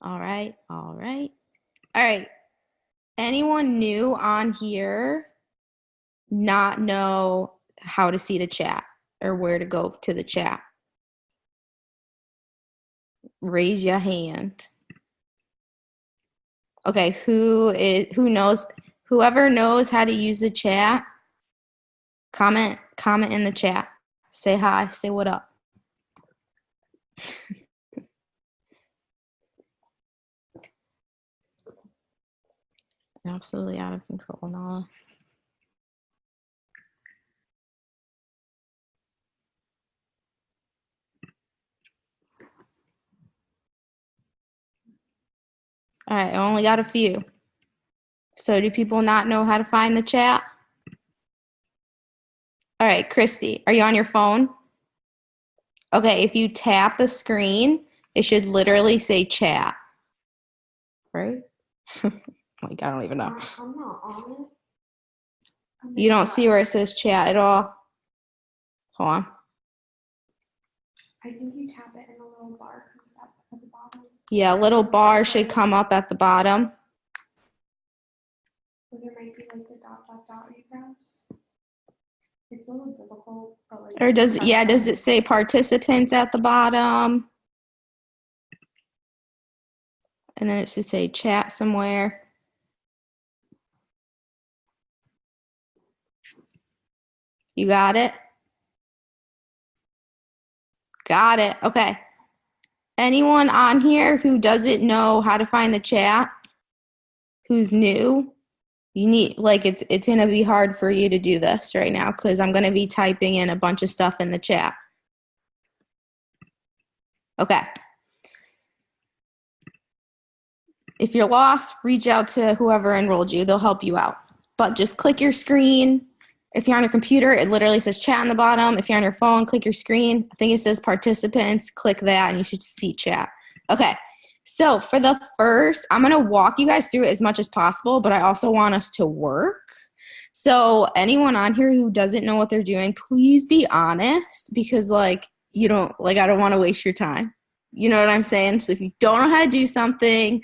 All right, all right. All right. Anyone new on here not know how to see the chat or where to go to the chat? Raise your hand. Okay, who knows, whoever knows how to use the chat, comment in the chat. Say hi, say what up. Absolutely out of control, Nala. All right, I only got a few. So do people not know how to find the chat? All right, Christy, are you on your phone? Okay, if you tap the screen, it should literally say chat, right? Like, I don't even know. I'm not on it. You don't see where it says chat at all? Hold on. I think you tap it and a little bar comes up at the bottom. Yeah, a little bar should come up at the bottom. Or there might be like the dot you press. It's a little difficult, but like. Or does it say participants at the bottom? And then it should say chat somewhere. You got it? Got it. Okay. Anyone on here who doesn't know how to find the chat, who's new, you need, like, it's going to be hard for you to do this right now because I'm going to be typing in a bunch of stuff in the chat. Okay. If you're lost, reach out to whoever enrolled you. They'll help you out. But just click your screen. If you're on a computer, it literally says chat on the bottom. If you're on your phone, click your screen. I think it says participants. Click that, and you should see chat. Okay. So for the first, I'm going to walk you guys through it as much as possible, but I also want us to work. So anyone on here who doesn't know what they're doing, please be honest because, like, I don't want to waste your time. You know what I'm saying? So if you don't know how to do something,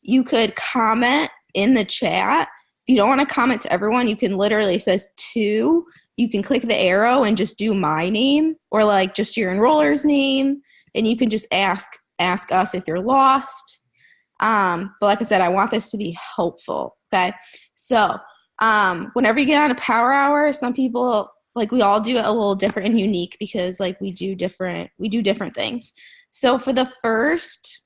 you could comment in the chat. If you don't want to comment to everyone, you can literally, it says to, you can click the arrow and just do my name or like just your enroller's name. And you can just ask us if you're lost. But like I said, I want this to be helpful. Okay. So whenever you get on a power hour, some people, like, we all do it a little different and unique because, like, we do different things. So for the first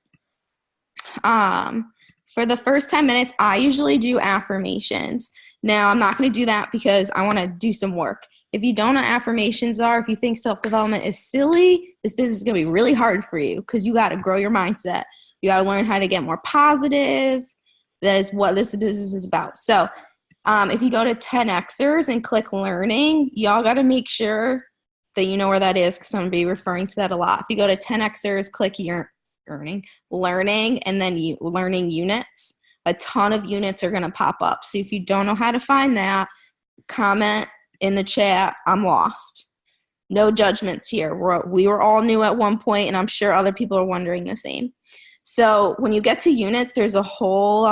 10 minutes, I usually do affirmations. Now, I'm not going to do that because I want to do some work. If you don't know what affirmations are, if you think self-development is silly, this business is going to be really hard for you because you got to grow your mindset. You got to learn how to get more positive. That is what this business is about. So if you go to 10Xers and click learning, y'all got to make sure that you know where that is because I'm going to be referring to that a lot. If you go to 10Xers, click your learning, and then learning units, a ton of units are going to pop up. So if you don't know how to find that, comment in the chat, I'm lost. No judgments here. We were all new at one point, and I'm sure other people are wondering the same. So when you get to units, there's a whole,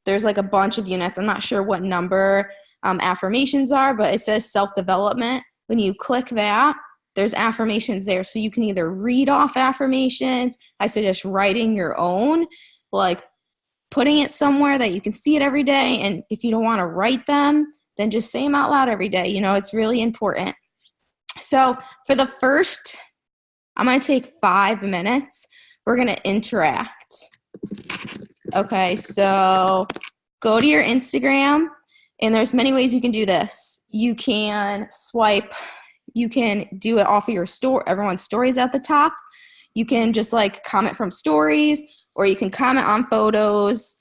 there's like a bunch of units. I'm not sure what number affirmations are, but it says self-development. When you click that, there's affirmations there. So you can either read off affirmations. I suggest writing your own, like putting it somewhere that you can see it every day. And if you don't want to write them, then just say them out loud every day. You know, it's really important. So for the first, I'm going to take 5 minutes. We're going to interact. Okay, so go to your Instagram, and there's many ways you can do this. You can swipe. You can do it off of your story, everyone's stories at the top. You can just like comment from stories, or you can comment on photos.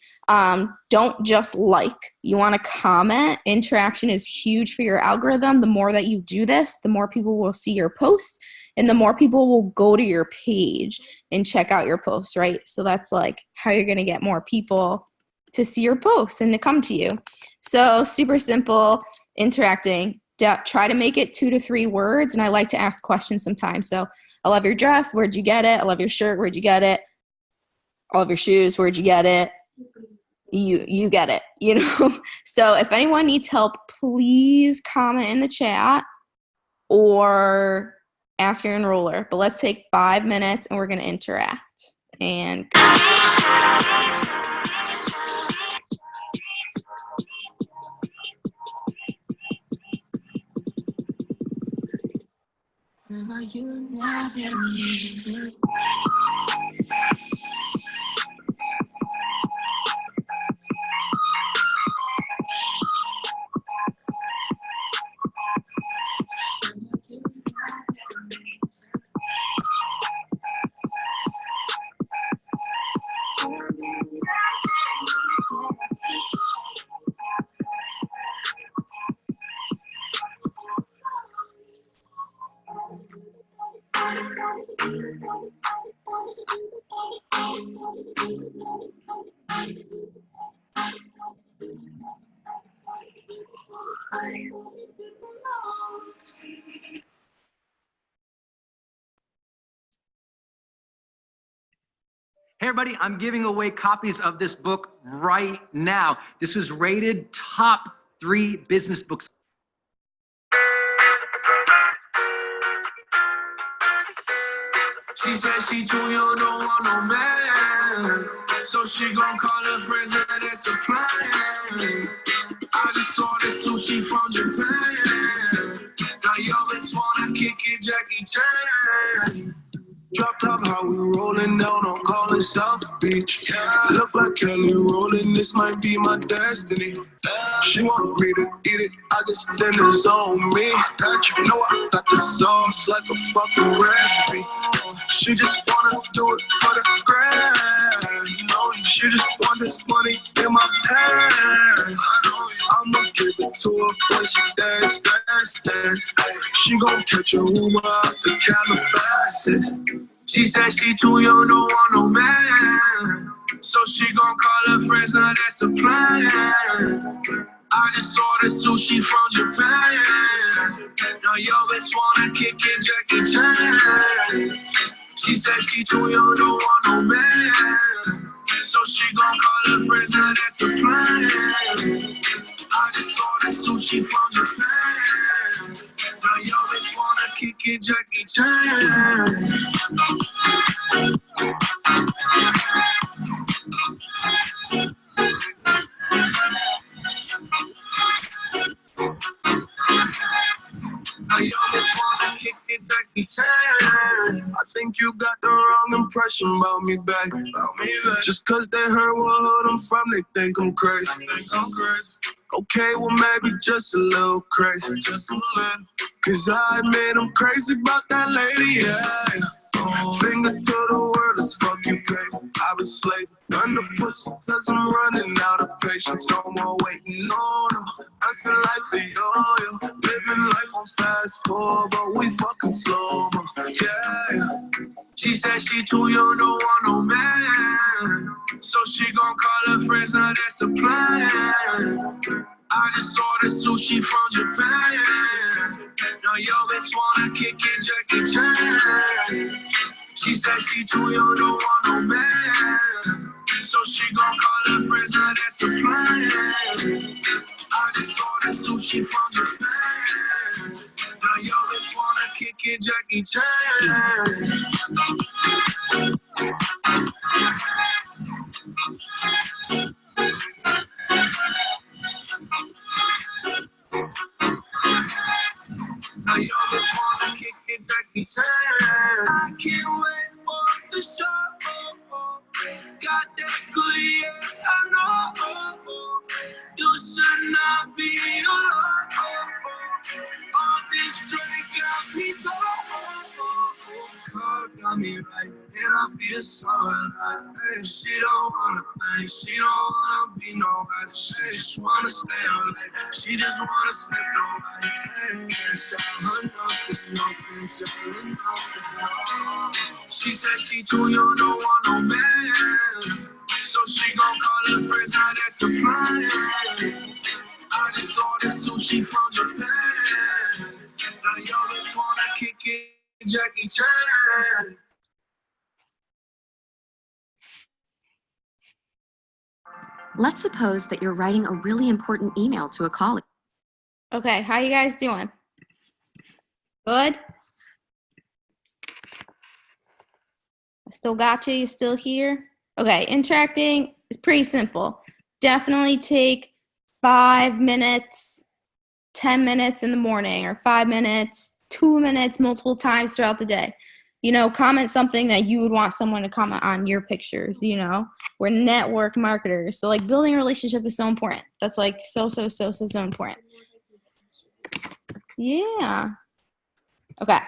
Don't just like. You want to comment. Interaction is huge for your algorithm. The more that you do this, the more people will see your posts, and the more people will go to your page and check out your posts, right? So that's like how you're going to get more people to see your posts and to come to you. So super simple, interacting. Try to make it 2 to 3 words, and I like to ask questions sometimes. So I love your dress. Where'd you get it? I love your shirt. Where'd you get it? all of your shoes, where'd you get it? You get it, you know? So if anyone needs help, please comment in the chat or ask your enroller. But let's take 5 minutes and we're going to interact. And Hey everybody, I'm giving away copies of this book right now. This was rated top 3 business books. She said she too young, don't want no man. So she gon' call her friends and that's a plan. I just saw the sushi from Japan. Now yo bitch wanna kick it, Jackie Chan. Drop top, how we rollin' down on College South Beach. Yeah. Look like Kelly rollin', this might be my destiny. She want me to eat it, I guess then it's on me. That you know I got the sauce like a fucking recipe. She just wanna do it for the grand. No, she just want this money in my hand. I'ma give it to her when she dance, dance, dance. She gon' catch a Uber out the Calabasas. She said she too young, don't want no man. So she gon' call her friends, now that's a plan. I just saw the sushi from Japan. Now yo bitch wanna kick it, Jackie Chan. She said she too young, don't want no man. So she gon' call her friends, now that's a plan. I just saw the sushi from Japan. Now yo bitch wanna kick it, Jackie Chan. Now yo bitch wanna kick it, Jackie Chan. I think you got the wrong impression about me back. Just cause they heard what hood I'm from, they think I'm crazy. Okay, well maybe just a little crazy. Just a little. Cause I admit I'm crazy about that lady, yeah. Finger to the world as fuck you pay. I've been slaving under pussy cause I'm running out of patience. No more waiting, no, no. That's the life of yo-yo. Living life on fast forward, but we fucking slow, yeah. She said she too young, don't want no man. So she gon' call her friends, now that's a plan. I just saw the sushi from Japan. Now yo bitch wanna kick it, Jackie Chan. She said she too young, don't want no man. So she gon' call her friends, now that's a plan. I just saw the sushi from Japan. Now yo bitch wanna kick it, Jackie Chan. Now yo bitch wanna kick it, Jackie Chan. I can't wait for the show. Got that good, yeah, I know. You should not be alone. All this drink got me going. Car got me right, and I feel so alive. Hey, she don't wanna think, she don't wanna be no wife. She just wanna stay on life, she just wanna slip no right. Hey, tell her nothing, no can tell her nothing. She said she too young, don't want no man. So she gon' call her friends, now that's a plan. I just saw the sushi from Japan. Now yo just wanna kick it, Jackie Chan. Let's suppose that you're writing a really important email to a colleague. Okay, how you guys doing? Good? I still got you? You still here? Okay, interacting is pretty simple. Definitely take 5 minutes, 10 minutes in the morning, or 5 minutes, 2 minutes, multiple times throughout the day. You know, comment something that you would want someone to comment on your pictures, you know. We're network marketers. So, like, building a relationship is so important. That's, like, so important. Yeah. Okay.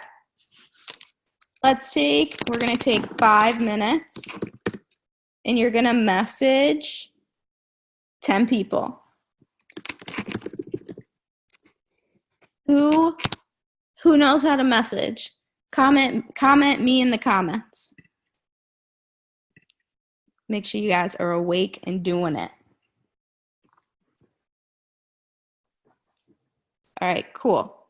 We're going to take 5 minutes, and you're going to message 10 people. Who knows how to message? Comment me in the comments. Make sure you guys are awake and doing it. All right, cool.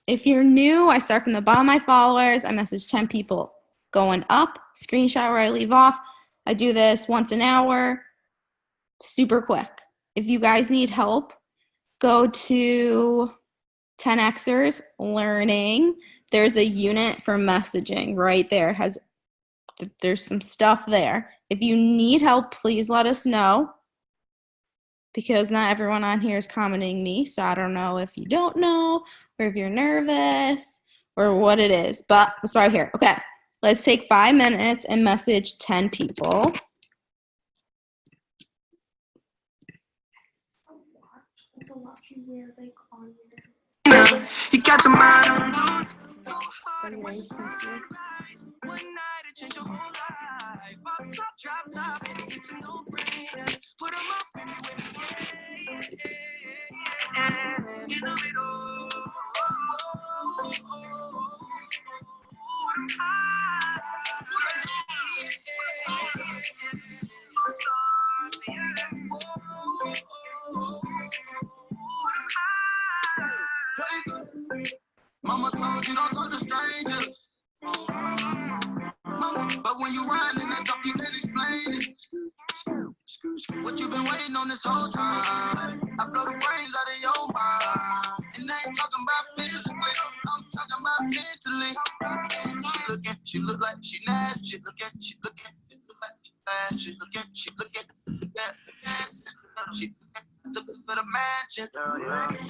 If you're new, I start from the bottom of my followers. I message 10 people. Going up, screenshot where I leave off. I do this once an hour, super quick. If you guys need help, go to 10Xers Learning. There's a unit for messaging right there. There's some stuff there. If you need help, please let us know, because not everyone on here is commenting me, so I don't know if you don't know or if you're nervous or what it is, but let's start here. Okay, let's take 5 minutes and message 10 people. You got your mind on loose. One night it changed your whole life. Up top, drop top, it's a no-brainer. Put 'em up, baby, with me. Yeah. You know it all. Mama told you don't talk to strangers. But when you ride in that top, you can't explain it. What you been waiting on this whole time? I blow the brains out of your mind. And I ain't talking about physically, I'm talking about mentally. She look like she nasty. She look like she fast. She look at, took her for the mansion.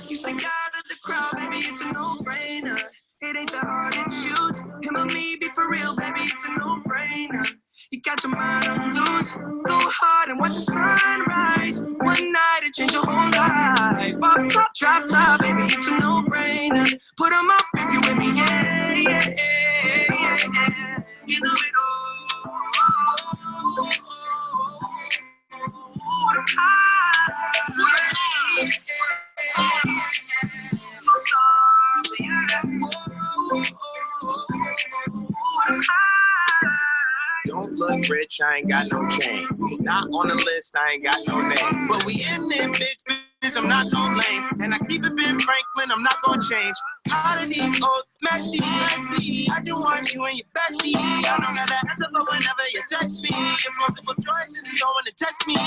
You stick out of the crowd, baby, it's a no-brainer. It ain't that hard to choose. Him or me, be for real, baby, it's a no-brainer. You got your mind on loose. Go hard and watch the sunrise. One night it changed your whole life. Up top, drop top, baby, it's a no-brainer. Put 'em up if you with me, yeah. You know it all. Don't look rich, I ain't got no chain. Not on the list, I ain't got no name. But we in there, bitch, I'm not no lame. And I keep it Ben Franklin, I'm not gonna change. Out of these old messy. I just want you and your bestie. I don't gotta answer, but whenever you text me, it's multiple choices, you don't wanna test me.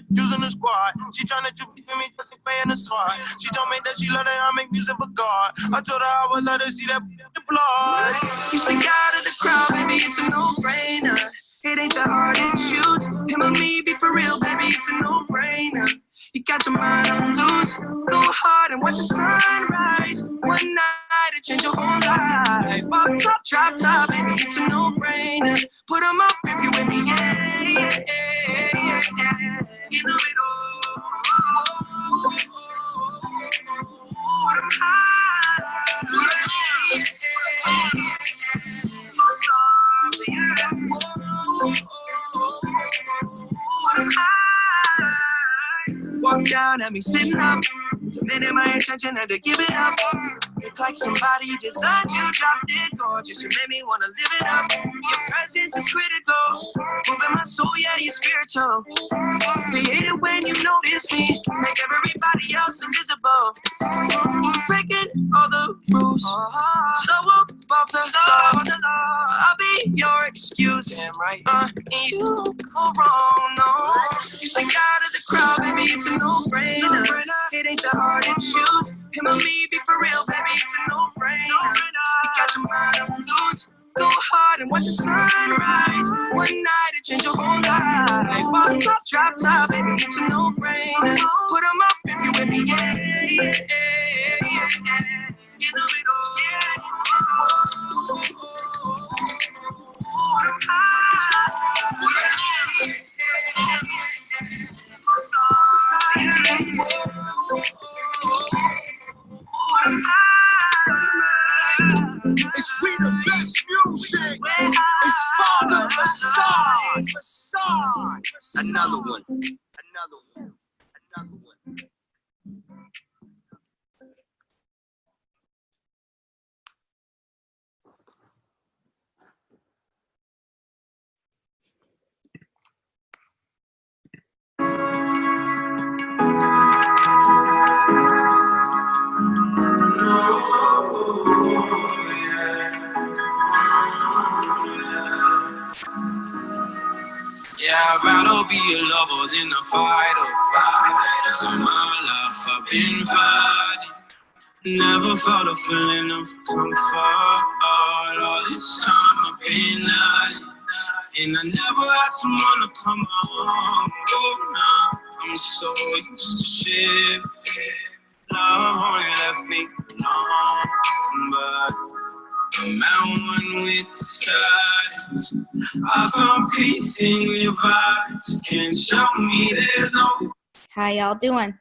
Using the squad. She tryna do me, just playing the sword. She told me that she love that I make music for God. I told her I would let her see that the blood. You stick out of the crowd, baby, it's a no-brainer. It ain't that hard to choose. Him or me, be for real, baby, it's a no-brainer. You got your mind on loose. Go hard and watch the sunrise. One night it changed your whole life. Up top, drop top, baby, it's a no-brainer. Put 'em up if you with me, yeah. You know it all. Walk down at me sitting up, demanding my attention, had to give it up. Look like somebody designed you, dropped it gorgeous, you made me wanna live it up. Your presence is critical, moving my soul, yeah, you're spiritual. They hate it when you notice me, make everybody else invisible. Breaking all the rules, so above the law, I'll be your excuse. Damn right. And you go wrong, no. You stick out of the crowd, baby, it's a no-brainer. It ain't that hard to choose. Him or me, be for real, baby, it's a no-brainer. You got your mind on loose. Go hard and watch the sunrise. One night it changed your whole life. Bottom top, drop top, baby, it's a no-brainer. Put 'em up if you with me, yeah, yeah, yeah, yeah. You know it all, yeah. It's we the best music. It's Father Assad. Another one. Another one. Another one. Yeah, I'd rather be a lover than a fighter. Cause all my life I've been fighting. Never felt a feeling of comfort. All this time I've been hiding. And I never had someone to come home. Oh, nah, I'm so used to shit. Love only left me alone. But I'm at one with the silence. I found peace in your vibes. Can't show me there's no. How y'all doing?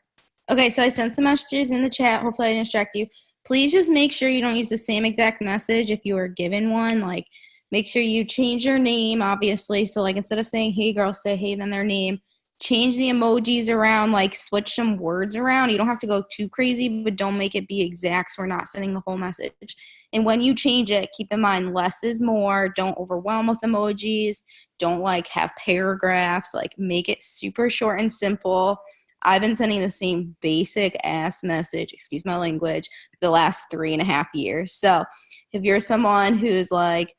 Okay, so I sent some messages in the chat. Hopefully I didn't distract you. Please just make sure you don't use the same exact message if you were given one. Like, make sure you change your name, obviously. So, like, instead of saying, hey, girl, say, hey, then their name. Change the emojis around, like, switch some words around. You don't have to go too crazy, but don't make it be exact so we're not sending the whole message. And when you change it, keep in mind less is more. Don't overwhelm with emojis. Don't, like, have paragraphs. Like, make it super short and simple. I've been sending the same basic ass message, excuse my language, for the last 3.5 years. So if you're someone who's like,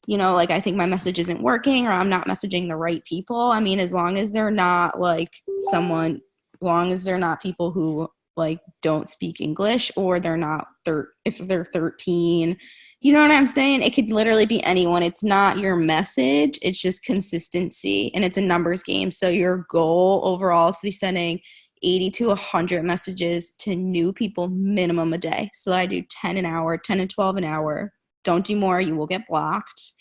you know, like, I think my message isn't working or I'm not messaging the right people, I mean, as long as they're not like someone, as long as they're not people who like don't speak English or they're not, if they're 13, you know what I'm saying? It could literally be anyone. It's not your message. It's just consistency and it's a numbers game. So your goal overall is to be sending 80 to 100 messages to new people minimum a day. So I do 10 an hour, 10 to 12 an hour. Don't do more. You will get blocked.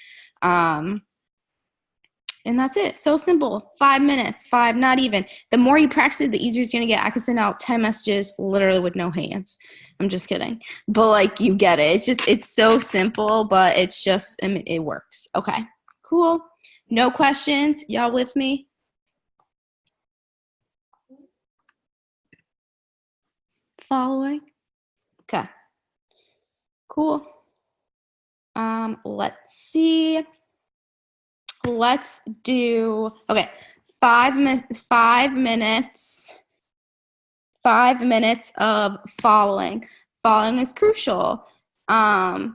And that's it. So simple. 5 minutes, 5, not even. The more you practice it, the easier it's going to get. I could send out 10 messages literally with no hands. I'm just kidding. But, like, you get it. It's so simple, but it's just, it works. Okay, cool. No questions? Y'all with me? Following? Okay. Cool. Let's see. Let's do, okay, 5 minutes of following. Following is crucial. I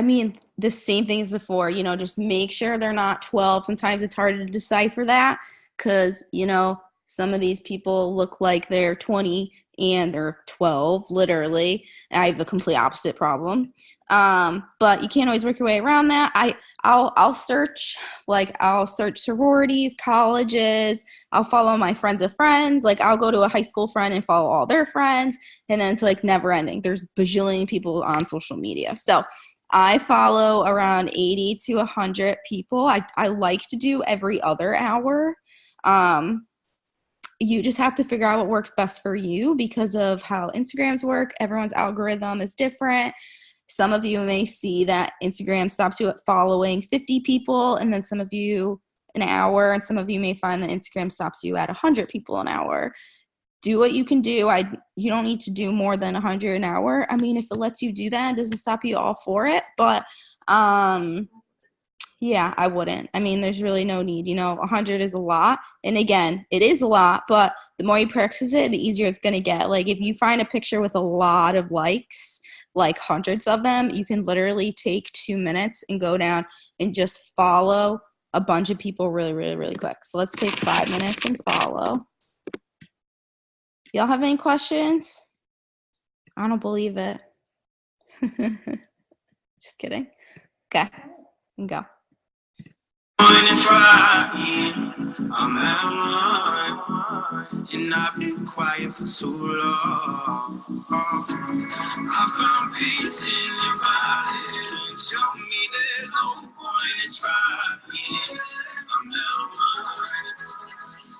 mean, the same thing as before, you know, just make sure they're not 12. Sometimes it's hard to decipher that because, you know, some of these people look like they're 20 and they're 12, literally. I have the complete opposite problem. But you can't always work your way around that. I'll search sororities, colleges. I'll follow my friends of friends. Like, I'll go to a high school friend and follow all their friends. And then it's like never ending. There's bajillion people on social media. So I follow around 80 to 100 people. I like to do every other hour. You just have to figure out what works best for you because of how Instagrams work. Everyone's algorithm is different. Some of you may see that Instagram stops you at following 50 people, and then some of you an hour, and some of you may find that Instagram stops you at 100 people an hour. Do what you can do. You don't need to do more than 100 an hour. I mean, if it lets you do that, it doesn't stop you all for it. But Yeah, I wouldn't. I mean, there's really no need. 100 is a lot. And again, it is a lot, but the more you practice it, the easier it's going to get. Like if you find a picture with a lot of likes, like hundreds of them, you can literally take 2 minutes and go down and just follow a bunch of people really, really, really quick. So let's take 5 minutes and follow. Y'all have any questions? I don't believe it. Just kidding. Okay, go. It's right, I'm at one, and I've been quiet for too long. I found peace in your body, can show me there's no point in trying. I'm at one,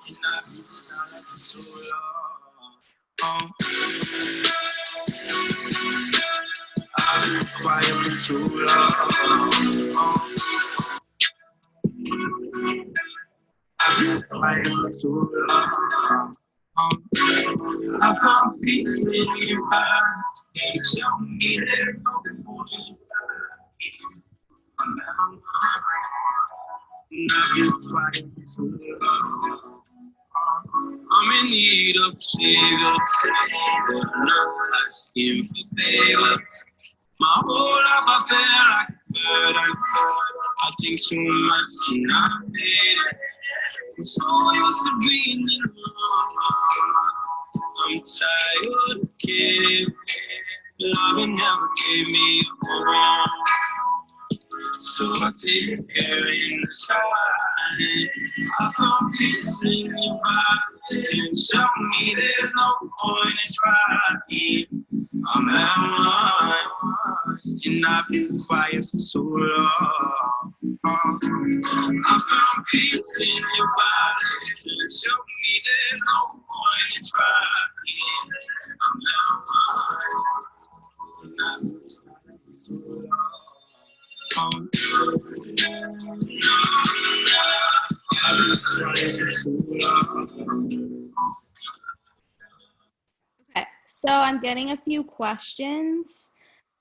and I've been silent for too long. I've been quiet for too long. I found peace in your eyes. Can you show me there's no point in trying? I'm at one, and I've been quiet for too long. I'm in need of savior, not asking for favors. My whole life I felt like a burden. I think too much and I made it. I'm so used to being alone. I'm tired of kidding. Love never gave me a home. So I sit here in the silence. I found peace in your eyes. Can you show me there's no point in trying? I'm at one, and I've been quiet for too long. I found peace in your body. Can you show me there's no point in trying? I'm at one, and I've been quiet for too long. Okay, so I'm getting a few questions.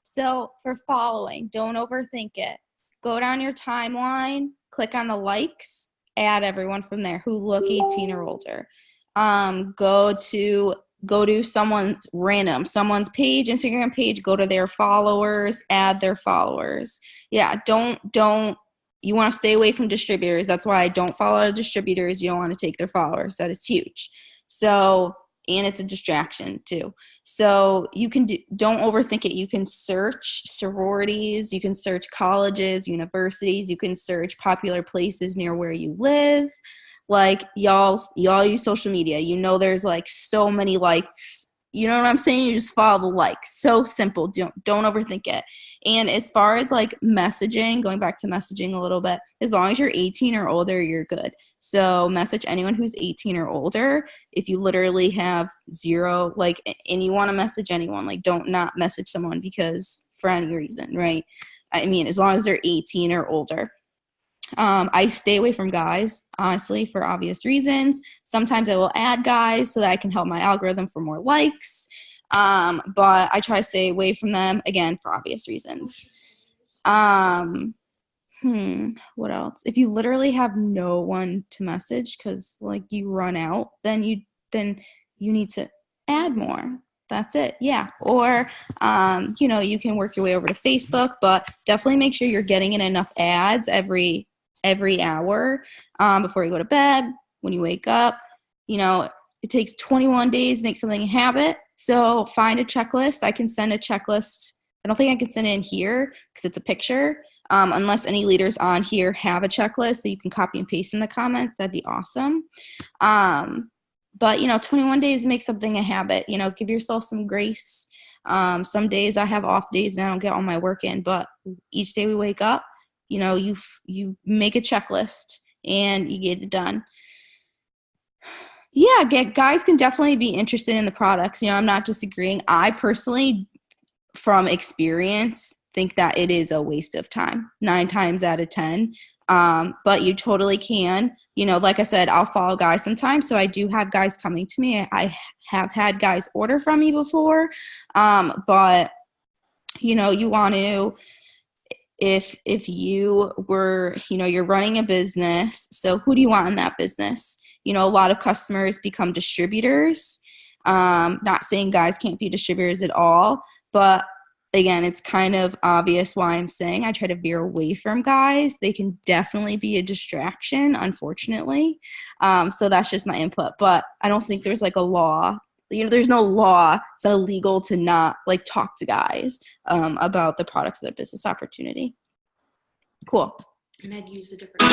So for following, don't overthink it. Go down your timeline, click on the likes, add everyone from there who look 18 or older. Go to someone's page, Instagram page, go to their followers, add their followers. Yeah, you want to stay away from distributors. That's why I don't follow distributors. You don't want to take their followers. That is huge. So, and it's a distraction too. So don't overthink it. You can search sororities, you can search colleges, universities, you can search popular places near where you live. Like y'all use social media. There's like so many likes. You know what I'm saying? You just follow the likes. So simple. Don't overthink it. And as far as like messaging, going back to messaging a little bit, as long as you're 18 or older, you're good. So message anyone who's 18 or older. If you literally have zero, and you want to message anyone, don't not message someone because for any reason, right? I mean, as long as they're 18 or older. I stay away from guys, honestly, for obvious reasons. Sometimes I will add guys so that I can help my algorithm for more likes. But I try to stay away from them, again, for obvious reasons. What else? If you literally have no one to message because you run out, then you need to add more. That's it. Yeah. Or, you can work your way over to Facebook, but definitely make sure you're getting in enough ads every hour before you go to bed, when you wake up. It takes 21 days to make something a habit. So find a checklist. I can send a checklist. I don't think I can send it in here because it's a picture. Unless any leaders on here have a checklist that you can copy and paste in the comments, that'd be awesome. But 21 days to make something a habit. Give yourself some grace. Some days I have off days and I don't get all my work in, but each day we wake up, you make a checklist and you get it done. Yeah, guys can definitely be interested in the products. I'm not disagreeing. I personally, from experience, think that it is a waste of time 9 times out of 10. But you totally can. Like I said, I'll follow guys sometimes. So I do have guys coming to me. I have had guys order from me before. But, you want to, if you were, you're running a business, so who do you want in that business? A lot of customers become distributors. Not saying guys can't be distributors at all, but again, it's kind of obvious why I'm saying I try to veer away from guys. They can definitely be a distraction, unfortunately. So that's just my input. But I don't think there's like a law. There's no law. It's not illegal to not like talk to guys about the products of their business opportunity. Cool. And I'd use a different.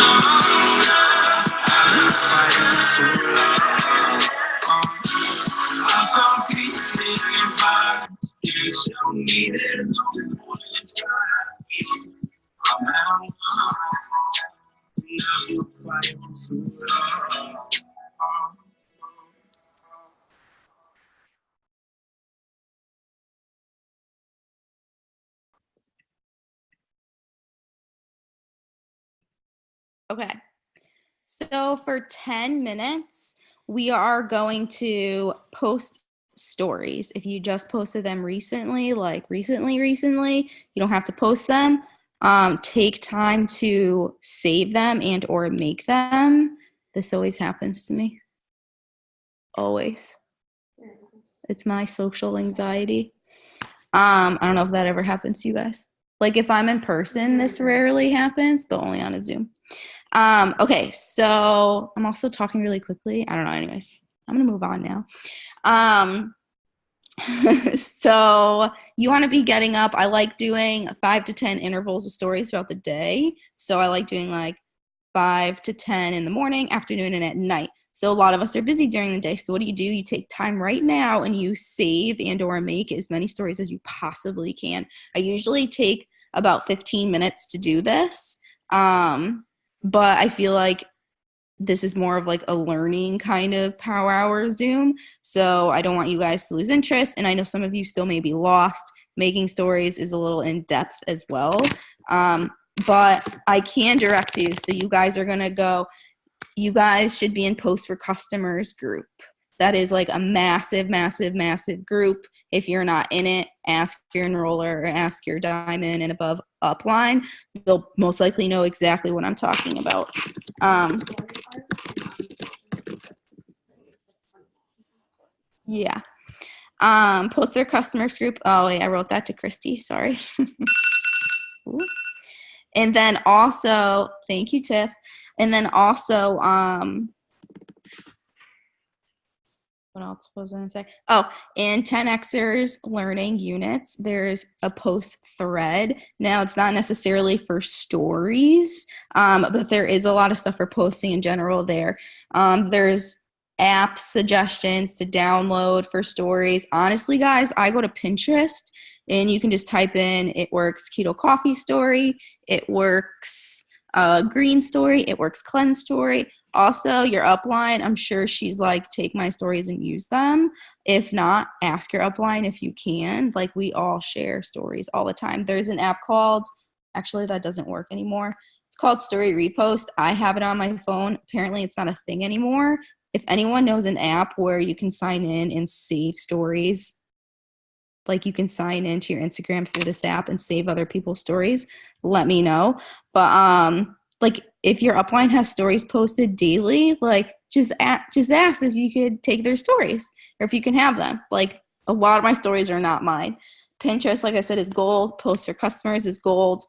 Okay. So for 10 minutes, we are going to post stories. If you just posted them recently, like recently, you don't have to post them. Take time to save them and or make them. This always happens to me. Always. It's my social anxiety. I don't know if that ever happens to you guys. Like if I'm in person, this rarely happens, but only on a Zoom. Okay, so I'm also talking really quickly. I don't know. Anyways, I'm going to move on now. So you want to be getting up. I like doing 5 to 10 intervals of stories throughout the day. So I like doing like 5 to 10 in the morning, afternoon, and at night. So a lot of us are busy during the day. So what do? You take time right now and you save and or make as many stories as you possibly can. I usually take about 15 minutes to do this. But I feel like this is more of like a learning kind of power hour Zoom. So I don't want you guys to lose interest. And I know some of you still may be lost. Making stories is a little in depth as well. But I can direct you. So you guys are going to go, you guys should be in Post for Customers group. That is like a massive, massive, massive group. If you're not in it, ask your enroller or ask your diamond and above upline. They'll most likely know exactly what I'm talking about. Yeah. Post for Customers group. Oh, wait, I wrote that to Christy. Sorry. And then also, thank you, Tiff. And then also, what else was I going to say? Oh, in 10Xers learning units, there's a post thread. Now, it's not necessarily for stories, but there is a lot of stuff for posting in general there. There's app suggestions to download for stories. Honestly, guys, I go to Pinterest, and you can just type in, it works keto coffee story, it works green story, it works cleanse story. Also, your upline, I'm sure she's like, take my stories and use them. If not, ask your upline if you can. Like, we all share stories all the time. There's an app called, actually, that doesn't work anymore. It's called Story Repost. I have it on my phone. Apparently, it's not a thing anymore. If anyone knows an app where you can sign in and save stories, like you can sign into your Instagram through this app and save other people's stories, let me know. But like if your upline has stories posted daily, like just ask if you could take their stories or if you can have them. Like a lot of my stories are not mine. Pinterest, like I said, is gold. Post for Customers is gold.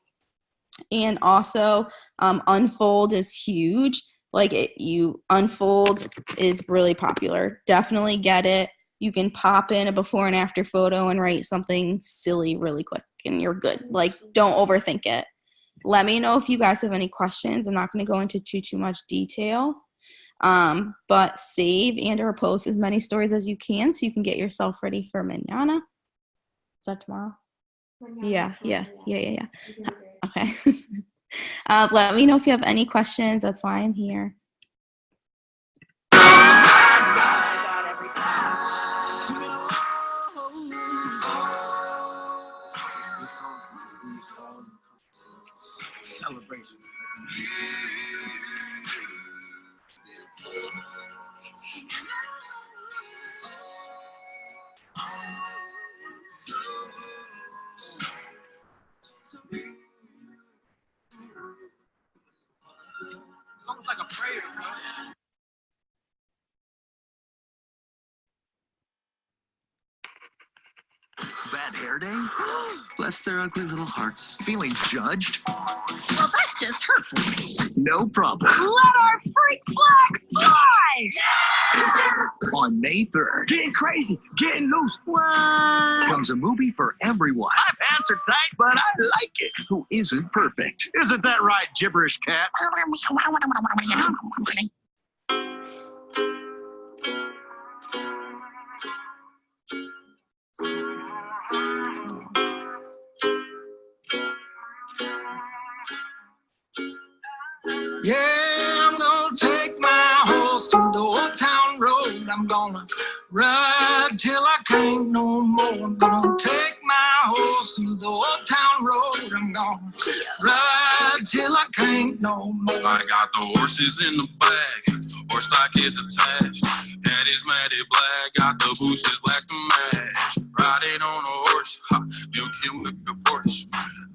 And also Unfold is huge. Like Unfold is really popular. Definitely get it. You can pop in a before and after photo and write something silly really quick and you're good. Like, don't overthink it. Let me know if you guys have any questions. I'm not going to go into too much detail. But save and or post as many stories as you can so you can get yourself ready for mañana. Is that tomorrow? Yeah. Okay. Let me know if you have any questions. That's why I'm here. Celebration. It's almost like a prayer, bro. Bad hair day? Bless their ugly little hearts. Feeling judged? Well, that's just hurtful. No problem. Let our freak flags fly! On May 3rd, getting crazy, getting loose, What? comes a movie for everyone. My pants are tight, but I like it. Who isn't perfect? Isn't that right, gibberish cat? Yeah, I'm gonna take my horse to the old town road. I'm gonna ride till I can't no more. I'm gonna take my horse to the old town road. I'm gonna ride till I can't no more. I got the horses in the bag, horse stock is attached. Head is matted black, got the bushes black to match. Riding on a horse, milking with the Porsche.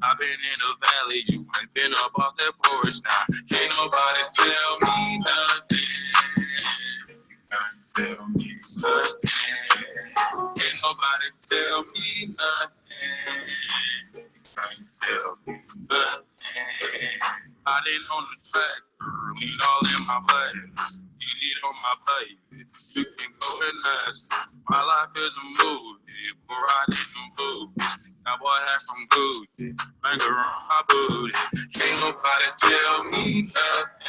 I've been in the valley, you ain't been up off that porch. Now, can't nobody tell me nothing. You can't tell me nothing. Can't nobody tell me nothing. You can't tell me nothing. Riding on the track, lead all in my blood. You need on my plate. You can go and ask. My life is a movie, but riding them boots. Cowboy hat from Gucci, finger on my booty. Can't nobody tell me nothing.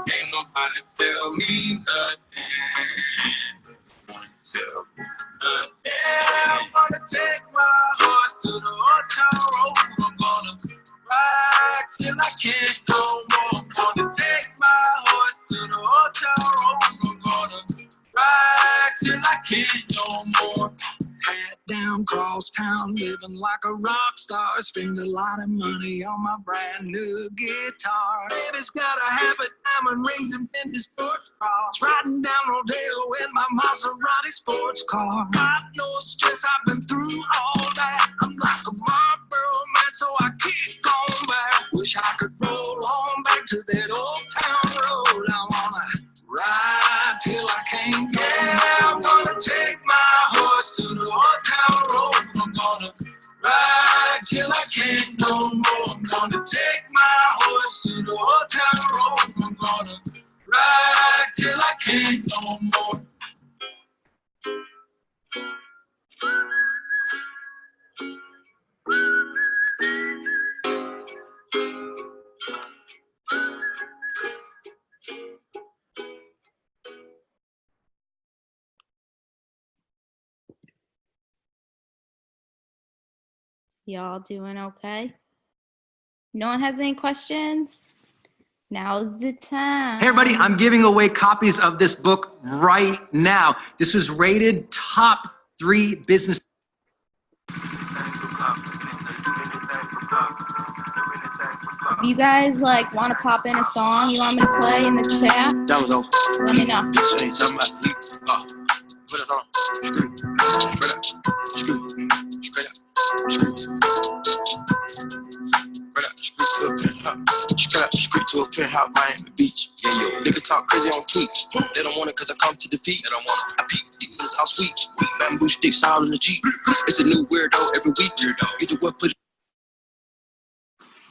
Can't nobody tell me nothing. Tell me nothing. Yeah, I'm gonna take my horse to the old town road. I'm gonna ride till I can't no more. I'm gonna take my horse to the old town road. I'm gonna ride till I can't no more. Hat down, cross town, living like a rock star. Spend a lot of money on my brand new guitar. Baby's got a habit, diamond rings and vintage sports bras. Riding down Rodeo in my Maserati sports car. Got no stress, I've been through all that. I'm like a Marlboro man, so I keep going back. Wish I could roll on back to that old town road. I wanna ride till I can't go. Yeah, I'm gonna take my horse to the old town road. I'm gonna ride till I can't no more. I'm gonna take my horse to the old town road. I'm gonna ride till I can't no more. Y'all doing okay? No one has any questions? Now's the time. Hey everybody, I'm giving away copies of this book right now. This was rated top 3 business. If you guys like want to pop in a song you want me to play in the chat, That was over. let me know. So you talking about put it on. Straight up. Straight up. Straight up, street to a penthouse, Miami Beach. Yeah, yo, niggas talk crazy on tweets. They don't want it cause I come to defeat. They don't want it. I peep, these niggas all sweet. Bamboo sticks all in the Jeep. It's a new weirdo every week. Get the what put it.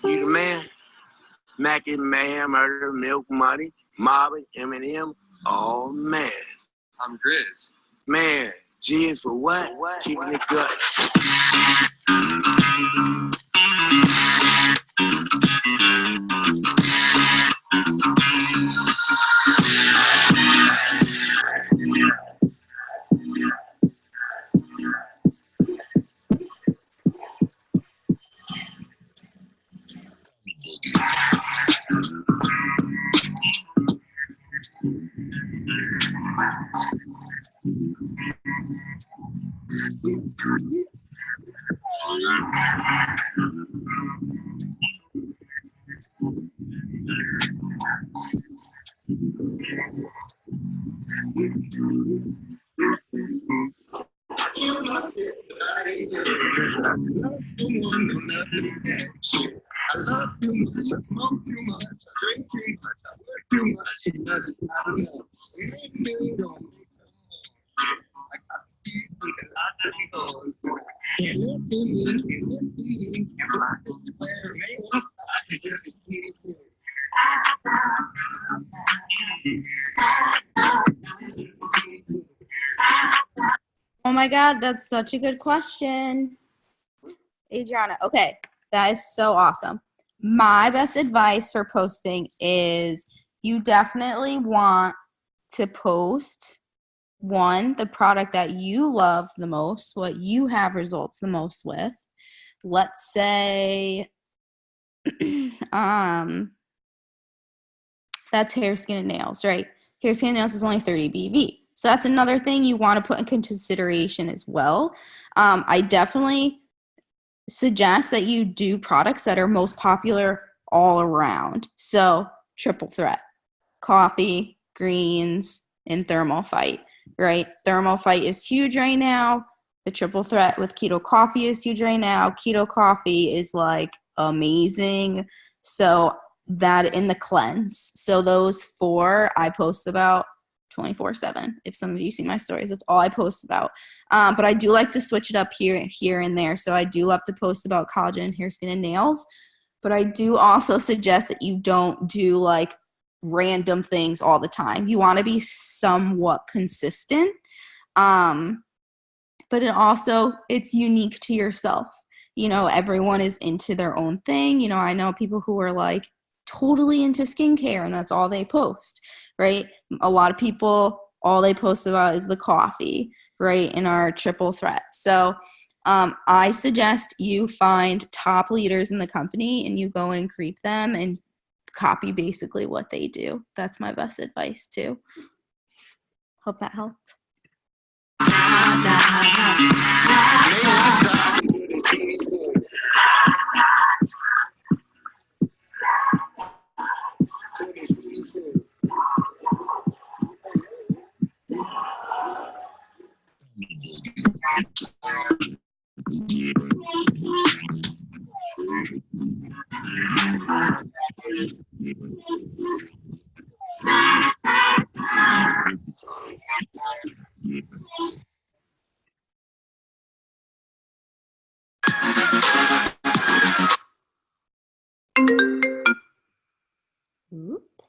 You the man? Mac and Mayhem, Murder, Milk, Money, Marvin, Eminem. Oh man. I'm Grizz. Man, G is for what? Keeping it gut. love you more, no nothing else. I love too much, I smoke too much, I drink too much, I work too much, but it's not enough. Maybe don't make some more. I got these with a lot of doors. Can't look at me, can't look at me, can't rock this square, make me stop, you just see it. Oh my God, that's such a good question. Adriana, okay, that is so awesome. My best advice for posting is you definitely want to post, one, the product that you love the most, what you have results the most with. Let's say, that's hair, skin, and nails, right? Hair, skin, and nails is only 30 BV. So that's another thing you want to put in consideration as well. I definitely suggest that you do products that are most popular all around. So triple threat, coffee, greens, and Thermal Fight, right? Thermal Fight is huge right now. The triple threat with keto coffee is huge right now. Keto coffee is like amazing. So that in the cleanse. So those 4 I post about 24/7. If some of you see my stories, that's all I post about. But I do like to switch it up here and there. So I do love to post about collagen, hair, skin, and nails. But I do also suggest that you don't do like random things all the time. You want to be somewhat consistent. But it's unique to yourself. You know, everyone is into their own thing. You know, I know people who are like totally into skincare and that's all they post, right? A lot of people, all they post about is the coffee, right? In our triple threat. So I suggest you find top leaders in the company and you go and creep them and copy basically what they do. That's my best advice too. Hope that helped. Oops.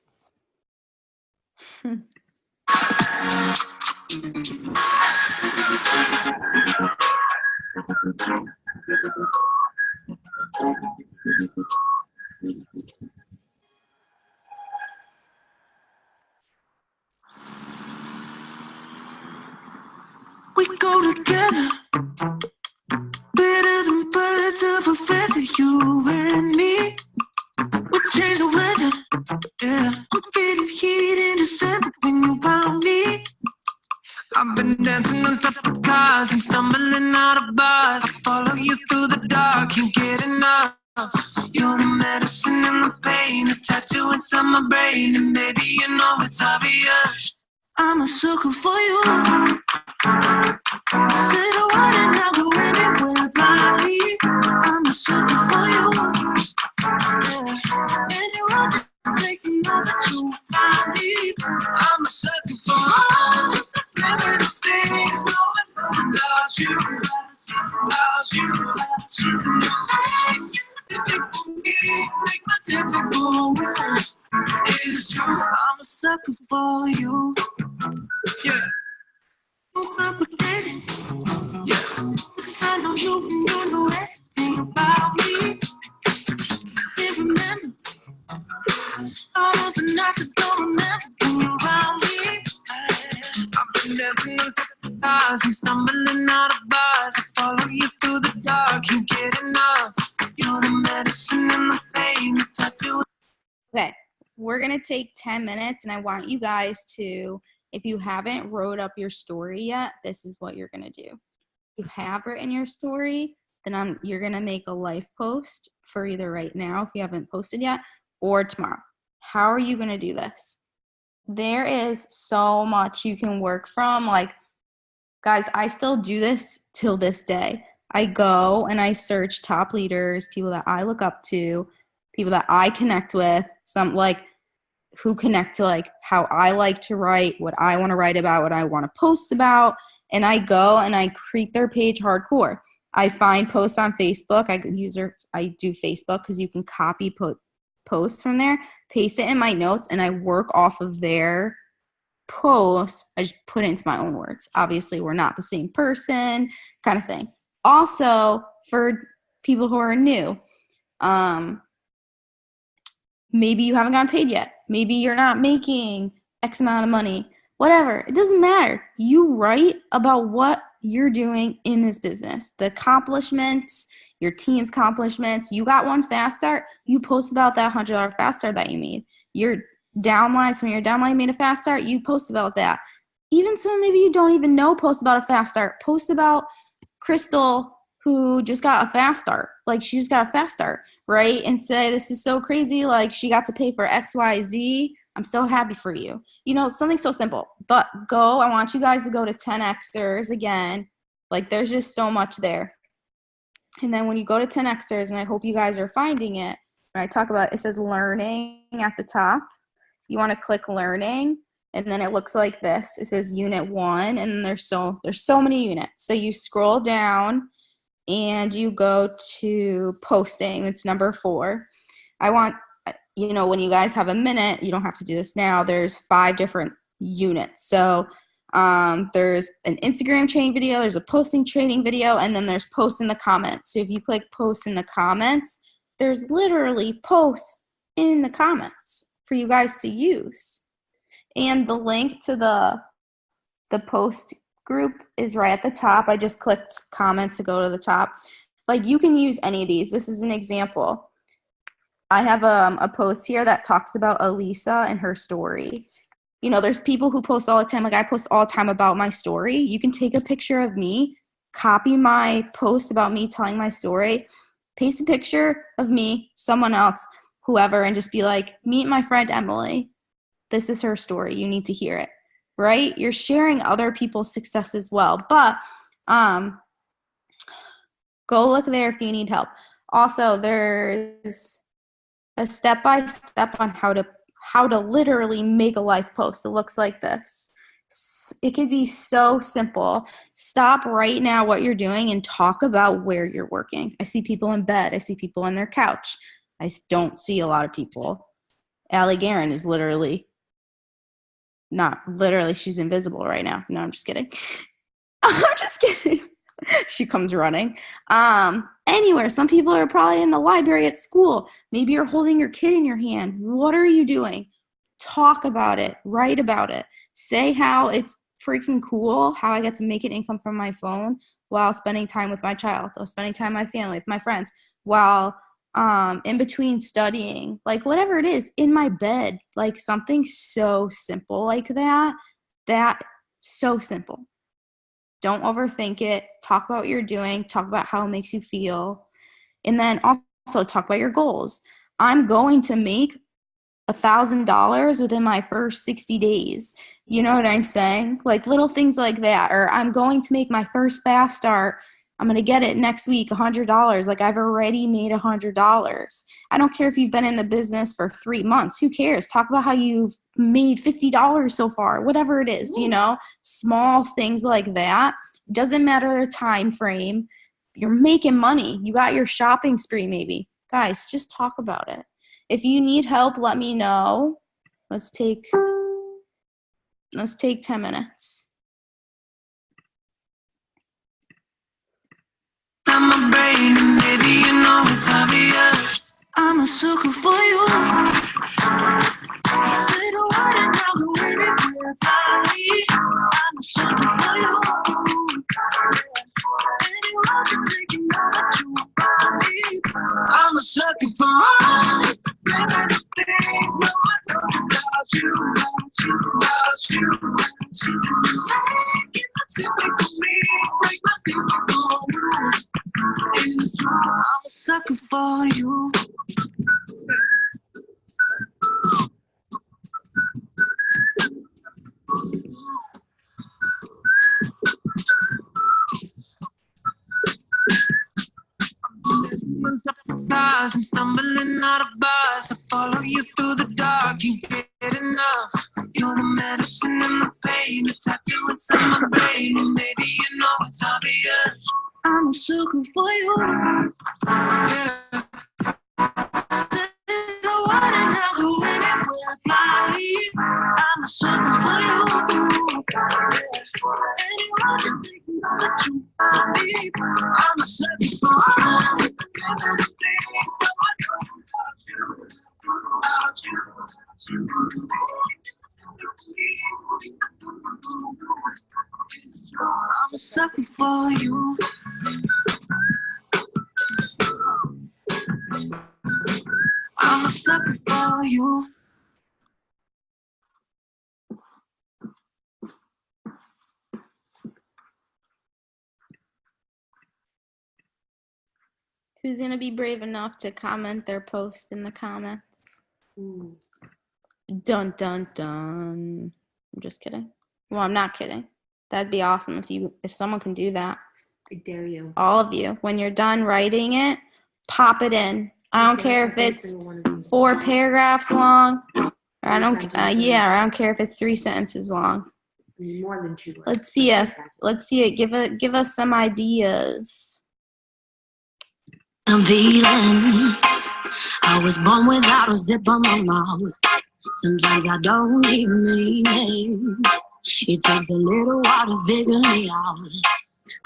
We go together, better than birds of a feather, you and me. We change the weather, yeah. We feel the heat in December when you're around me. I've been dancing on top of cars and stumbling out of bars. I follow you through the dark, can't get enough. You're the medicine and the pain, the tattoo inside my brain, and baby, you know it's obvious. I'm a sucker for you. Say the word and I'll go anywhere blindly. I'm a sucker for you. Yeah. And you're all just taking over to find me. I'm a sucker for all the subliminal things. Knowing about you, about you, about you. Make my typical words. It's true, I'm a sucker for you. Yeah. So complicated. Yeah. 'Cause I know you and you know everything about me. Can't remember all of the nights I don't remember when you're around me. I've been dancing on the cars and stumbling out of bars. I follow you through the dark, can't get enough. You're the medicine and the pain, the tattoo. Okay, we're going to take 10 minutes, and I want you guys to, if you haven't wrote up your story yet, this is what you're going to do. If you have written your story, then you're going to make a life post for either right now, if you haven't posted yet, or tomorrow. How are you going to do this? There is so much you can work from. Like, guys, I still do this till this day. I go and I search top leaders, people that I look up to, people that I connect with, some like who connect to like how I like to write, what I want to write about, what I want to post about. And I go and I create their page hardcore. I find posts on Facebook. I do Facebook because you can copy posts from there, paste it in my notes, and I work off of their posts. I just put it into my own words. Obviously, we're not the same person, kind of thing. Also, for people who are new, maybe you haven't gotten paid yet. Maybe you're not making X amount of money. Whatever. It doesn't matter. You write about what you're doing in this business, the accomplishments, your team's accomplishments. You got one fast start, you post about that $100 fast start that you made. Your downlines, when your downline made a fast start, you post about that. Even some maybe you don't even know, post about a fast start. Post about Crystal, who just got a fast start. Like, she just got a fast start, right? And say, this is so crazy. Like, she got to pay for XYZ. I'm so happy for you. You know, something so simple. But I want you guys to go to 10Xers again. Like, there's just so much there. And then when you go to 10Xers, and I hope you guys are finding it, when I talk about it, it says learning at the top. You want to click learning, and then it looks like this. It says unit 1, and there's so many units. So you scroll down, and you go to posting. It's number 4. I want, you know, when you guys have a minute, you don't have to do this now. There's 5 different units. So there's an Instagram training video, there's a posting training video, and then there's posts in the comments. So if you click posts in the comments, there's literally posts in the comments for you guys to use. And the link to the post group is right at the top. I just clicked comments to go to the top. Like, you can use any of these. This is an example. I have a post here that talks about Elisa and her story. You know, there's people who post all the time. Like, I post all the time about my story. You can take a picture of me, copy my post about me telling my story, paste a picture of me, someone else, whoever, and just be like, meet my friend Emily. This is her story. You need to hear it, right? You're sharing other people's success as well. But go look there if you need help. Also, there's a step-by-step on how to literally make a life post. It looks like this. It could be so simple. Stop right now what you're doing and talk about where you're working. I see people in bed. I see people on their couch. I don't see a lot of people. Allie Guerin is she's invisible right now. No, I'm just kidding. I'm just kidding. She comes running. Anywhere. Some people are probably in the library at school. Maybe you're holding your kid in your hand. What are you doing? Talk about it. Write about it. Say how it's freaking cool, how I get to make an income from my phone while spending time with my child, while spending time with my family, with my friends, while in between studying, like whatever it is, in my bed, like something so simple like that, so simple. Don't overthink it. Talk about what you're doing. Talk about how it makes you feel. And then also talk about your goals. I'm going to make $1,000 within my first 60 days. You know what I'm saying? Like little things like that. Or I'm going to make my first fast start. I'm going to get it next week, $100. Like, I've already made $100. I don't care if you've been in the business for 3 months. Who cares? Talk about how you've made $50 so far, whatever it is, you know, small things like that. Doesn't matter the time frame. You're making money. You got your shopping spree maybe. Guys, just talk about it. If you need help, let me know. Let's take 10 minutes. My brain, and baby, you know it's obvious. I'm a sucker for you. Say the word and now the way that you're about me. I'm a sucker for you. Anyone can take you know that you about me. I'm a sucker for all the littlest things. No, I know about you, about you, about you, about you. Make it typical me, break my typical rules. I'm a sucker for you. On top of cars, I'm stumbling out of bars. I follow you through the dark, can't get enough. You're the medicine and the pain, the tattoo inside my brain. And maybe you know it's obvious. I'm a sucker for you. Yeah. No one and I'll go anywhere blindly. I'm a sucker for you. Anyone you think that you need, I'm a sucker for you. I'm a sucker for you. I'm a sucker for you. Who's gonna be brave enough to comment their post in the comments? Dun dun dun. I'm just kidding. Well, I'm not kidding. That'd be awesome if someone can do that. I dare you. All of you. When you're done writing it, pop it in. I don't care if it's 4 paragraphs long. Or I don't care if it's 3 sentences long. More than 2 words. Let's see it. Give us some ideas. I'm feeling I was born without a zip on my mouth. Sometimes I don't even mean it. It takes a little while to figure me out.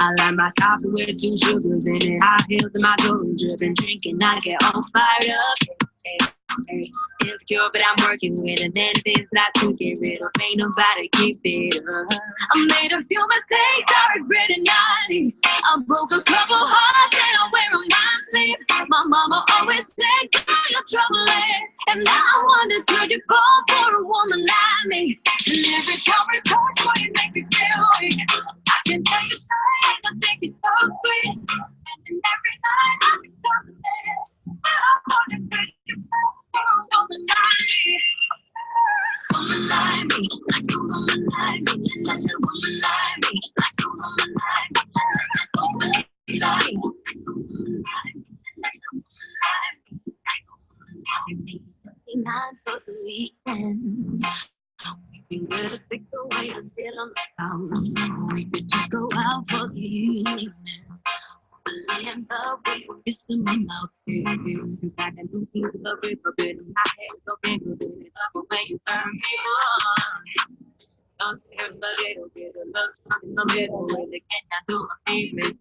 I like my coffee with 2 sugars in it. High heels in my jewelry dripping, drinking, I get all fired up. It's pure, but I'm working with it. And things not to get rid of. Ain't nobody keep it up. I made a few mistakes, I regret it not. I broke a couple hearts and I'm wearing my sleeve. My mama always said, girl, you're troubling. And now I wonder, could you fall for a woman like me? And every time we touch, boy, you make me feel weak. I can tell you straight, I think you're so sweet. Spending every night, I can conversate. But I wonder, could you fall for a woman like me? Woman like me, like a woman like me, like a woman like me, like a woman like me, like a woman like me, like a woman like me, like a woman like me. Not for the weekend. We can get a takeaway and sit on the couch. We could just go out for the evening. Lay in the way with kiss in my mouth. You got that new piece of river bit in my head. So big of it up when you turn me on. Don't say a little bit of love in the middle. Really get down to my famous song.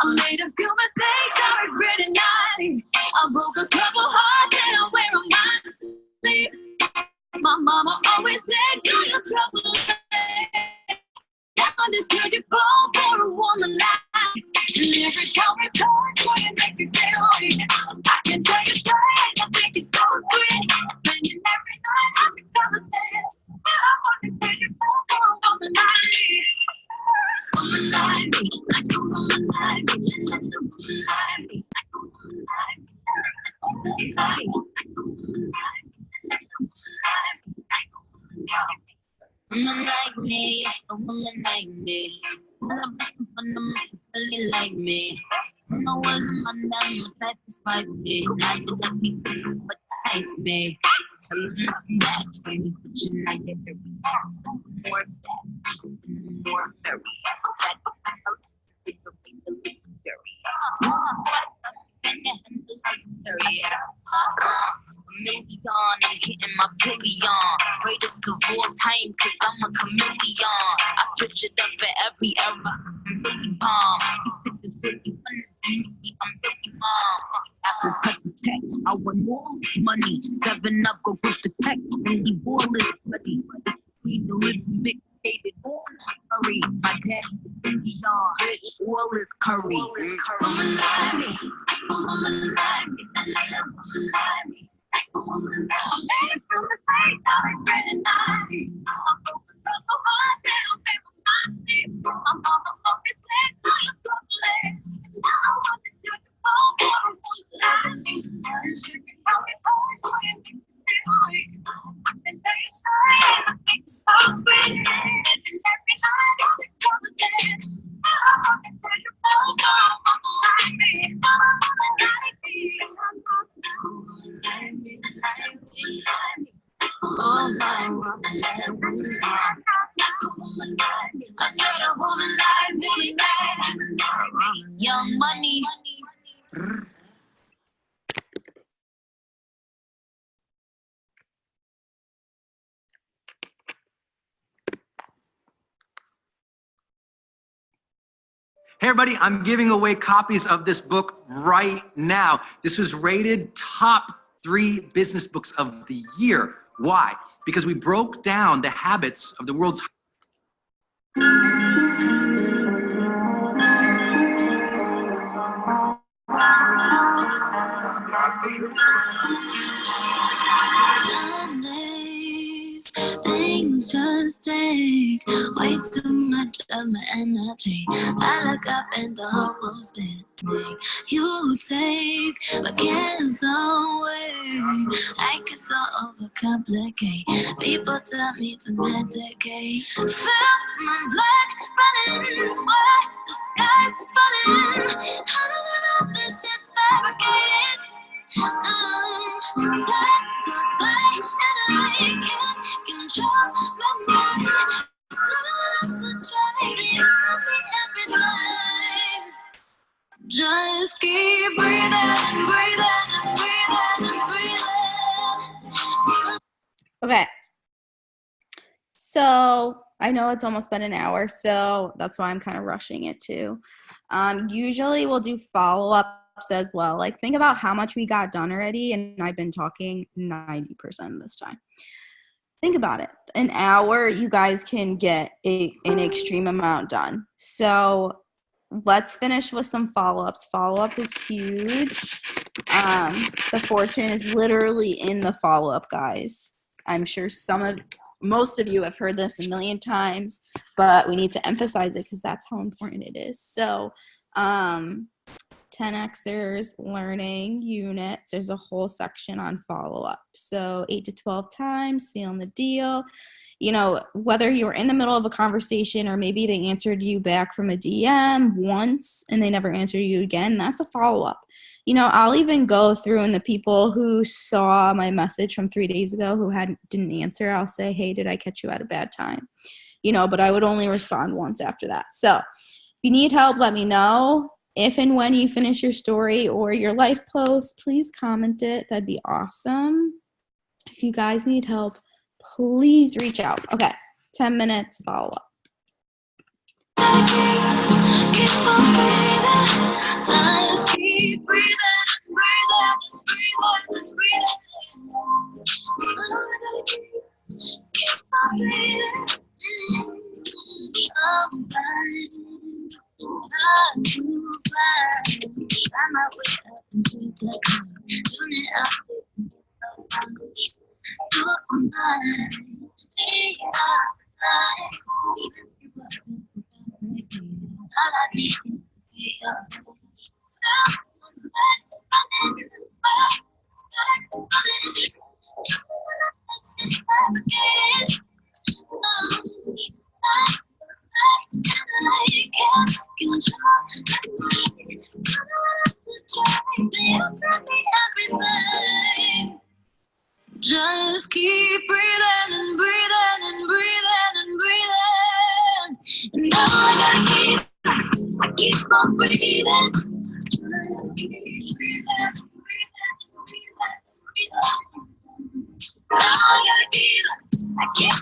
I made a few mistakes, I regret it not. I broke a couple hearts and I'm wearing my sleeve. My mama always said, girl, you're trouble. I wonder, could you fall for a woman like me? And every time we touch, boy, you make me feel weak. I can tell you straight, I think you're so sweet. Spending every night, I can conversate. But I wonder, could you fall for a woman like me? Woman like me, like a woman like me, like a woman like me, like a woman like me, like a woman like me, like a woman like me, like a woman like me, like a woman like me. Woman like me, a woman like me. I'm some fundamentally like me. No one on them satisfied me. Not that we fix what the ice me. So listen back to me. Should I get there? More of that, more very. I'm getting my billion. Greatest of all time, cause I'm a chameleon. I switch it up for every era. I'm really bomb. These bitches really funny. I'm really mom. After touch the tech, I want more money. 7 up, go with the tech. And the ball is bloody. It's the little mixtated all curry. My daddy is Indian. Rich, all is curry. Woman like me, woman like me, like a woman like me. I made it from the stage, I regret it not. I broke a couple hearts and I'm wearing my sleeve. My mama always said, girl, you're troubling. And now I wonder, could you fall for a woman like me? And you can tell me always what you think you feel like. I can tell you straight, I think you're so sweet. And every night I can conversate. I wonder, could you fall for a woman like me? Hey everybody, I'm giving away copies of this book right now. This was rated top 3 business books of the year. Why? Because we broke down the habits of the world's Some days things just take way too much of my energy. I look up and the whole room's spinning. You take my cares away. I get so overcomplicate. People tell me to medicate. Feel my blood running, swear the sky's falling. How do I know this shit's fabricated? Time goes by and I can't control my mind. I don't have to try, you tell me every time. Just keep breathing and breathing and breathing and breathing. Okay. So I know it's almost been an hour, so that's why I'm kind of rushing it too. Usually we'll do follow-ups as well. Like, think about how much we got done already, and I've been talking 90% of this time. Think about it. An hour, you guys can get an extreme amount done. So let's finish with some follow-ups. Follow-up is huge. The fortune is literally in the follow-up, guys. I'm sure most of you have heard this a million times, but we need to emphasize it because that's how important it is. So 10Xers, learning units, there's a whole section on follow-up. So 8 to 12 times, sealing the deal. You know, whether you were in the middle of a conversation or maybe they answered you back from a DM once and they never answered you again, that's a follow-up. You know, I'll even go through, and the people who saw my message from 3 days ago who didn't answer, I'll say, hey, did I catch you at a bad time? You know, but I would only respond once after that. So if you need help, let me know. If and when you finish your story or your life post, please comment it. That'd be awesome. If you guys need help, please reach out. Okay, 10 minutes follow-up. Keep on breathing, just keep breathing, breathing, breathing. Keep on breathing. Sometimes I do fly. I'm out with up into the clouds. Soon I'll be you're mine. Take our time. All I need is to see your just keep breathing and breathing and breathing and breathing. And all I gotta keep on breathing. Just keep breathing, breathing, breathing, breathing. All I gotta keep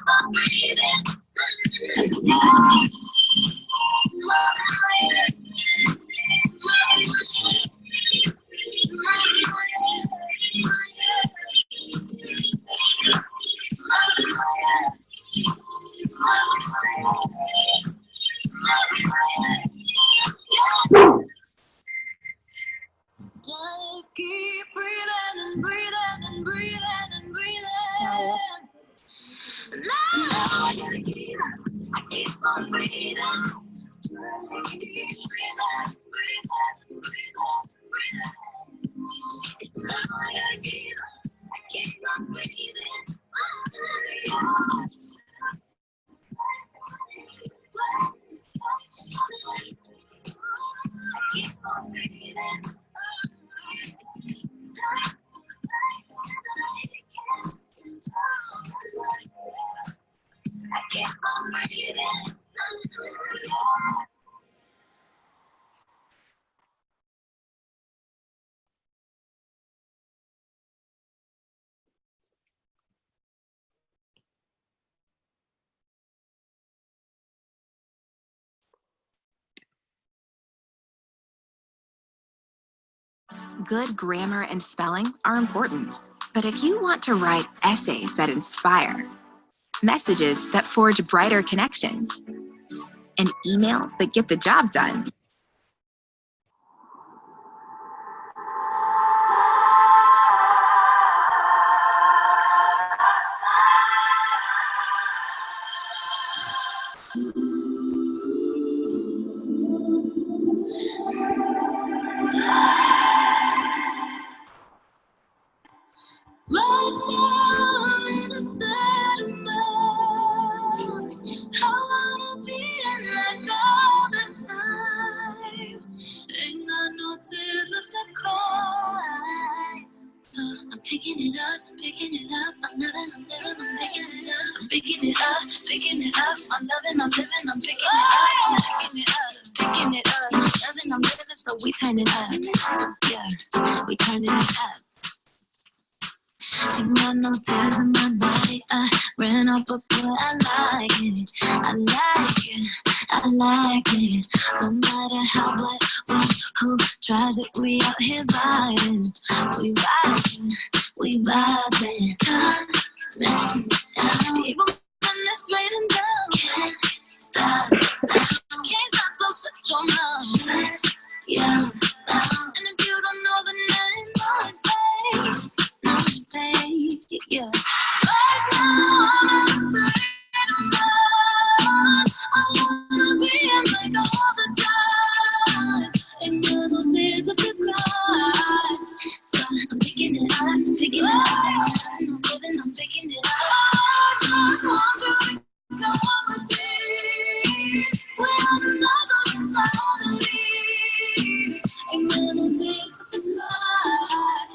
on breathing. Just keep breathing and breathing and breathing and breathing. Now I gotta keep on breathing. Keep breathing, breathing, breathing, breathing. Now I gotta keep on breathing. Keep on breathing. I keep on breathing. good grammar and spelling are important. But if you want to write essays that inspire, messages that forge brighter connections, and emails that get the job done, Right now, I'm in a state of mind. I wanna be in like all the time. Ain't got no tears left to cry. So I'm picking it up, I'm picking it up. I'm living, I'm living, I'm picking it up. I'm picking it up, picking it up. I'm living, I'm living, I'm picking it up. I'm picking it up, picking it up. I'm living, I'm living, so we turn it up. Yeah, we turn it up. Ain't got no tears in my body. I ran up, but boy, I like it. I like it. I like it. No matter how, what, who tries it, we out here vibing. We vibing. We vibing. Even when it's raining down, can't stop. Can't stop, so shut your mouth. Yeah. And if you don't know the name, yeah. Right now, I'm in a state of mind. I wanna be in like all the time. Ain't got no tears left to cry. So I'm picking it up, picking it up. I'm living, I'm picking it up. I just want you to come on with me. We're on another entirely. Ain't got no tears left to cry.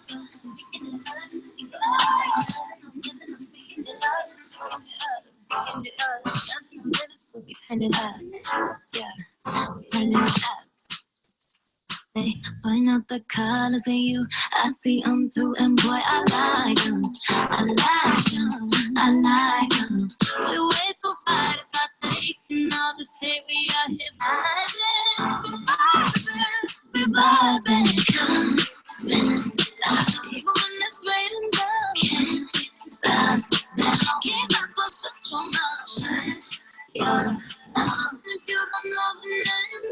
So I'm picking it up. Turn it up, yeah, turn it up. Hey, point out the colors in you, I see them too, and boy, I like them, I like them, I like them. We wait for fight if I take all the say we are here vibing, we vibing, come in. Even when it's raining down, can't stop now. Can't stop, so shut your mouth. Yeah. And if you don't know the name,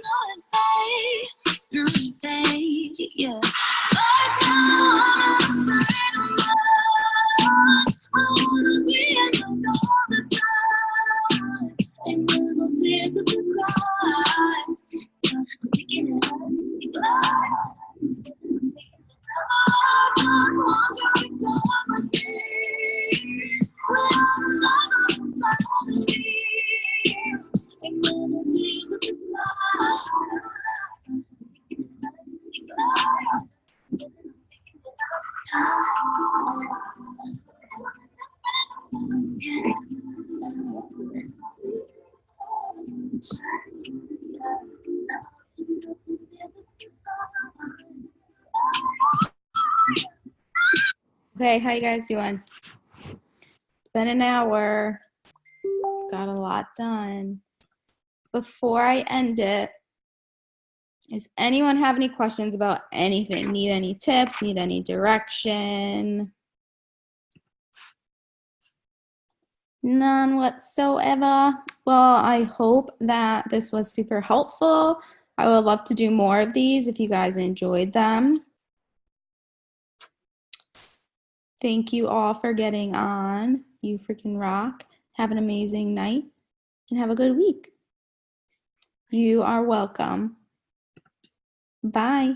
no, babe, yeah. Right now, I'm in a state of mind. I wanna be in love all the time. Ain't got no tears left to cry. So I'm picking it up, picking it up. I just want you to come with me. We're on another entirely. Ain't got no tears left to cry. Okay, how you guys doing? It's been an hour. Got a lot done. Before I end it, does anyone have any questions about anything? Need any tips? Need any direction? None whatsoever. Well, I hope that this was super helpful. I would love to do more of these if you guys enjoyed them. Thank you all for getting on. You freaking rock. Have an amazing night and have a good week. You are welcome. Bye.